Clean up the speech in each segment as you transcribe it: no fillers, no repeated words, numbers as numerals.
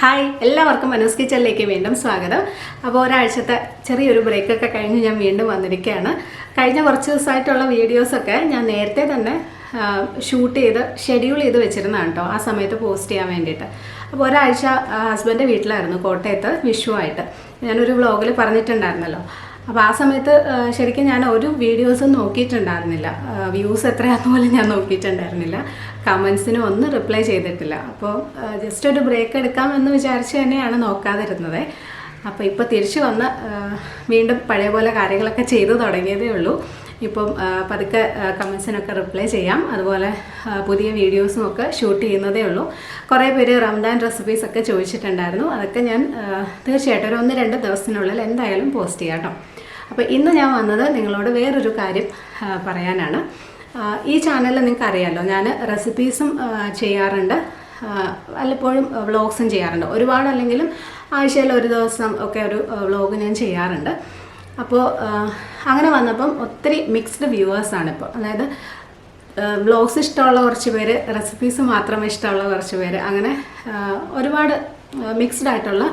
Hi, എല്ലാവർക്കും മനോസ് കിച്ചണിലേക്ക് വീണ്ടും സ്വാഗതം. അപ്പോൾ ഒരാഴ്ചത്തെ ചെറിയൊരു ബ്രേക്കൊക്കെ കഴിഞ്ഞ് ഞാൻ വീണ്ടും വന്നിരിക്കുകയാണ്. കഴിഞ്ഞ കുറച്ച് ദിവസമായിട്ടുള്ള വീഡിയോസൊക്കെ ഞാൻ നേരത്തെ തന്നെ ഷൂട്ട് ചെയ്ത് ഷെഡ്യൂൾ ചെയ്ത് വെച്ചിരുന്നതാണ് കേട്ടോ, ആ സമയത്ത് പോസ്റ്റ് ചെയ്യാൻ വേണ്ടിയിട്ട്. അപ്പോൾ ഒരാഴ്ച ഹസ്ബൻഡ് വീട്ടിലായിരുന്നു, കോട്ടയത്ത് വിഷുവായിട്ട്. ഞാനൊരു വ്ളോഗിൽ പറഞ്ഞിട്ടുണ്ടായിരുന്നല്ലോ. അപ്പോൾ ആ സമയത്ത് ശരിക്കും ഞാൻ ഒരു വീഡിയോസും നോക്കിയിട്ടുണ്ടായിരുന്നില്ല. വ്യൂസ് എത്രയാണെന്ന് പോലും ഞാൻ നോക്കിയിട്ടുണ്ടായിരുന്നില്ല. കമൻസിനും ഒന്നും റിപ്ലൈ ചെയ്തിട്ടില്ല. അപ്പോൾ ജസ്റ്റ് ഒരു ബ്രേക്ക് എടുക്കാമെന്ന് വിചാരിച്ച് തന്നെയാണ് നോക്കാതിരുന്നത്. അപ്പോൾ ഇപ്പോൾ തിരിച്ചു വന്ന് വീണ്ടും പഴയ പോലെ കാര്യങ്ങളൊക്കെ ചെയ്തു തുടങ്ങിയതേ ഉള്ളൂ. ഇപ്പം പതുക്കെ കമൻസിനൊക്കെ റിപ്ലൈ ചെയ്യാം. അതുപോലെ പുതിയ വീഡിയോസും ഒക്കെ ഷൂട്ട് ചെയ്യുന്നതേ ഉള്ളൂ. കുറേ പേര് റംദാൻ റെസിപ്പീസൊക്കെ ചോദിച്ചിട്ടുണ്ടായിരുന്നു. അതൊക്കെ ഞാൻ തീർച്ചയായിട്ടും ഒരു 1-2 ദിവസത്തിനുള്ളിൽ എന്തായാലും പോസ്റ്റ് ചെയ്യാം കേട്ടോ. അപ്പോൾ ഇന്ന് ഞാൻ വന്നത് നിങ്ങളോട് വേറൊരു കാര്യം പറയാനാണ്. ഈ ചാനലിൽ നിങ്ങൾക്ക് അറിയാമല്ലോ, ഞാൻ റെസിപ്പീസും ചെയ്യാറുണ്ട്, വല്ലപ്പോഴും വ്ളോഗ്സും ചെയ്യാറുണ്ട്. ഒരുപാടല്ലെങ്കിലും ആഴ്ചയിൽ ഒരു ദിവസം ഒക്കെ ഒരു വ്ളോഗ് ഞാൻ ചെയ്യാറുണ്ട്. അപ്പോൾ അങ്ങനെ വന്നപ്പം ഒത്തിരി മിക്സ്ഡ് വ്യൂവേഴ്സാണ് ഇപ്പോൾ. അതായത് വ്ളോഗ്സ് ഇഷ്ടമുള്ള കുറച്ച് പേര്, റെസിപ്പീസ് മാത്രം ഇഷ്ടമുള്ള കുറച്ച് പേര്, അങ്ങനെ ഒരുപാട് മിക്സ്ഡ് ആയിട്ടുള്ള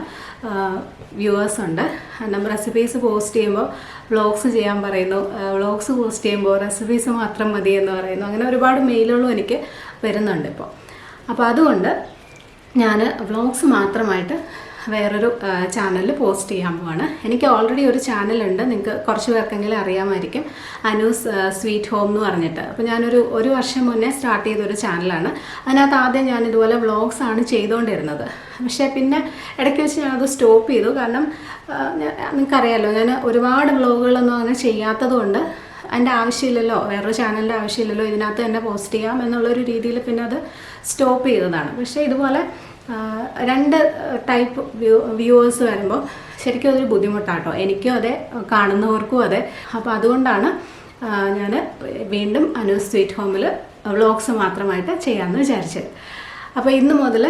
വ്യൂവേഴ്സ് ഉണ്ട്. നമ്മൾ റെസിപ്പീസ് പോസ്റ്റ് ചെയ്യുമ്പോൾ വ്ളോഗ്സ് ചെയ്യാൻ പറയുന്നു, വ്ളോഗ്സ് പോസ്റ്റ് ചെയ്യുമ്പോൾ റെസിപ്പീസ് മാത്രം മതി എന്ന് പറയുന്നു. അങ്ങനെ ഒരുപാട് മെയിലുകളും എനിക്ക് വരുന്നുണ്ട് ഇപ്പോൾ. അപ്പോൾ അതുകൊണ്ട് ഞാൻ വ്ളോഗ്സ് മാത്രമായിട്ട് വേറൊരു ചാനലിൽ പോസ്റ്റ് ചെയ്യാൻ പോവാണ്. എനിക്ക് ഓൾറെഡി ഒരു ചാനലുണ്ട്, നിങ്ങൾക്ക് കുറച്ച് പേർക്കെങ്കിലും അറിയാമായിരിക്കും, അനൂസ് സ്വീറ്റ് ഹോം എന്ന് പറഞ്ഞിട്ട്. അപ്പോൾ ഒരു വർഷം മുന്നേ സ്റ്റാർട്ട് ചെയ്തൊരു ചാനലാണ്. അതിനകത്ത് ആദ്യം ഞാൻ ഇതുപോലെ വ്ളോഗ്സ് ആണ് ചെയ്തുകൊണ്ടിരുന്നത്. പക്ഷേ പിന്നെ ഇടയ്ക്ക് വെച്ച് ഞാനത് സ്റ്റോപ്പ് ചെയ്തു. കാരണം നിങ്ങൾക്കറിയാമല്ലോ, ഞാൻ ഒരുപാട് വ്ളോഗുകളൊന്നും അങ്ങനെ ചെയ്യാത്തത് കൊണ്ട് അതിൻ്റെ ആവശ്യമില്ലല്ലോ, വേറൊരു ചാനലിൻ്റെ ആവശ്യമില്ലല്ലോ, ഇതിനകത്ത് തന്നെ പോസ്റ്റ് ചെയ്യാം എന്നുള്ളൊരു രീതിയിൽ പിന്നെ അത് സ്റ്റോപ്പ് ചെയ്തതാണ്. പക്ഷേ ഇതുപോലെ 2 ടൈപ്പ് വ്യൂവേഴ്സ് വരുമ്പോൾ ശരിക്കും അതൊരു ബുദ്ധിമുട്ടാട്ടോ. എനിക്കും അതെ, കാണുന്നവർക്കും അതെ. അപ്പോൾ അതുകൊണ്ടാണ് ഞാൻ വീണ്ടും അനൂസ് സ്വീറ്റ് ഹോമിൽ വ്ളോഗ്സ് മാത്രമായിട്ട് ചെയ്യാമെന്ന് വിചാരിച്ചത്. അപ്പോൾ ഇന്ന് മുതൽ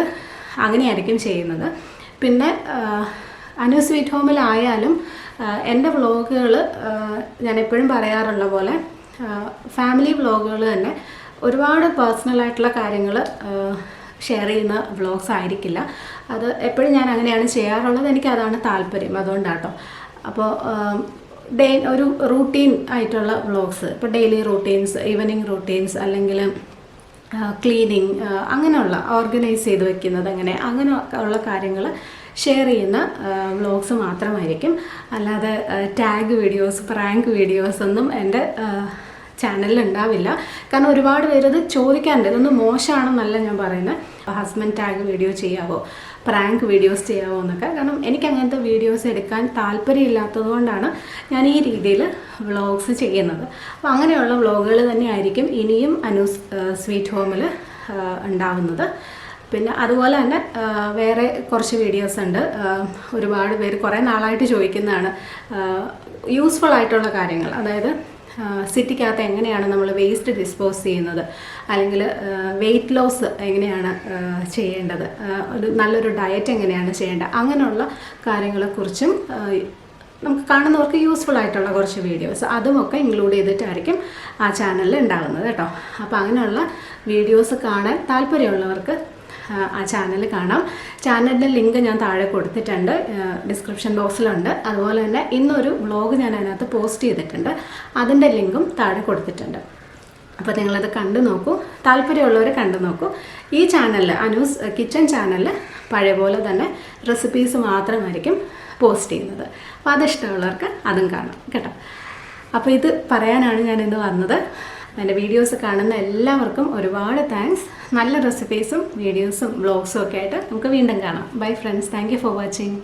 അങ്ങനെയായിരിക്കും ചെയ്യുന്നത്. പിന്നെ അനൂസ് സ്വീറ്റ് ഹോമിലായാലും എൻ്റെ വ്ളോഗുകൾ ഞാൻ എപ്പോഴും പറയാറുള്ള പോലെ ഫാമിലി വ്ളോഗുകൾ തന്നെ, ഒരുപാട് പേഴ്സണലായിട്ടുള്ള കാര്യങ്ങൾ ഷെയർ ചെയ്യുന്ന വ്ളോഗ്സ് ആയിരിക്കില്ല. അത് എപ്പോഴും ഞാൻ അങ്ങനെയാണ് ചെയ്യാറുള്ളത്. എനിക്കതാണ് താല്പര്യം, അതുകൊണ്ടാട്ടോ. അപ്പോൾ ഒരു റൂട്ടീൻ ആയിട്ടുള്ള വ്ളോഗ്സ്, ഇപ്പോൾ ഡെയിലി റൂട്ടീൻസ്, ഈവനിങ് റൂട്ടീൻസ്, അല്ലെങ്കിൽ ക്ലീനിങ്, അങ്ങനെയുള്ള ഓർഗനൈസ് ചെയ്ത് വെക്കുന്നത് അങ്ങനെ ഉള്ള കാര്യങ്ങൾ ഷെയർ ചെയ്യുന്ന വ്ളോഗ്സ് മാത്രമായിരിക്കും. അല്ലാതെ ടാഗ് വീഡിയോസ്, പ്രാങ്ക് വീഡിയോസ് ഒന്നും എൻ്റെ ചാനലിൽ ഉണ്ടാവില്ല. കാരണം ഒരുപാട് പേര് ഇത് ചോദിക്കാറുണ്ട്. ഇതൊന്നും മോശമാണെന്നല്ല ഞാൻ പറയുന്നത്. ഹസ്ബൻഡ് ടാഗ് വീഡിയോ ചെയ്യാവോ, പ്രാങ്ക് വീഡിയോസ് ചെയ്യാവോ എന്നൊക്കെ. കാരണം എനിക്ക് അങ്ങനത്തെ വീഡിയോസ് എടുക്കാൻ താല്പര്യമില്ലാത്തത് കൊണ്ടാണ് ഞാൻ ഈ രീതിയിൽ വ്ളോഗ്സ് ചെയ്യുന്നത്. അപ്പോൾ അങ്ങനെയുള്ള വ്ളോഗുകൾ തന്നെയായിരിക്കും ഇനിയും അനൂസ് സ്വീറ്റ് ഹോമിൽ ഉണ്ടാവുന്നത്. പിന്നെ അതുപോലെ തന്നെ വേറെ കുറച്ച് വീഡിയോസ് ഉണ്ട്. ഒരുപാട് പേര് കുറേ നാളായിട്ട് ചോദിക്കുന്നതാണ് യൂസ്ഫുൾ ആയിട്ടുള്ള കാര്യങ്ങൾ. അതായത് സിറ്റിക്കകത്ത് എങ്ങനെയാണ് നമ്മൾ വേസ്റ്റ് ഡിസ്പോസ് ചെയ്യുന്നത്, അല്ലെങ്കിൽ വെയിറ്റ് ലോസ് എങ്ങനെയാണ് ചെയ്യേണ്ടത്, നല്ലൊരു ഡയറ്റ് എങ്ങനെയാണ് ചെയ്യേണ്ടത്, അങ്ങനെയുള്ള കാര്യങ്ങളെക്കുറിച്ചും നമുക്ക് കാണുന്നവർക്ക് യൂസ്ഫുൾ ആയിട്ടുള്ള കുറച്ച് വീഡിയോസ് അതുമൊക്കെ ഇൻക്ലൂഡ് ചെയ്തിട്ടായിരിക്കും ആ ചാനലിൽ ഉണ്ടാകുന്നത് കേട്ടോ. അപ്പോൾ അങ്ങനെയുള്ള വീഡിയോസ് കാണാൻ താല്പര്യമുള്ളവർക്ക് ആ ചാനൽ കാണാം. ചാനലിൻ്റെ ലിങ്ക് ഞാൻ താഴെ കൊടുത്തിട്ടുണ്ട്, ഡിസ്ക്രിപ്ഷൻ ബോക്സിലുണ്ട്. അതുപോലെ തന്നെ ഇന്നൊരു വ്ളോഗ് ഞാൻ അതിനകത്ത് പോസ്റ്റ് ചെയ്തിട്ടുണ്ട്, അതിൻ്റെ ലിങ്കും താഴെ കൊടുത്തിട്ടുണ്ട്. അപ്പോൾ നിങ്ങളത് കണ്ടു നോക്കൂ, താല്പര്യമുള്ളവർ കണ്ടു നോക്കൂ. ഈ ചാനലിൽ, അനൂസ് കിച്ചൺ ചാനലിൽ, പഴയ പോലെ തന്നെ റെസിപ്പീസ് മാത്രമായിരിക്കും പോസ്റ്റ് ചെയ്യുന്നത്. അപ്പോൾ അതിഷ്ടമുള്ളവർക്ക് അതും കാണാം കേട്ടോ. അപ്പോൾ ഇത് പറയാനാണ് ഞാനിന്ന് വന്നത്. എൻ്റെ വീഡിയോസ് കാണുന്ന എല്ലാവർക്കും ഒരുപാട് താങ്ക്സ്. നല്ല റെസിപ്പീസും വീഡിയോസും വ്ളോഗ്സും ഒക്കെ ആയിട്ട് നമുക്ക് വീണ്ടും കാണാം. Bye friends, thank you for watching.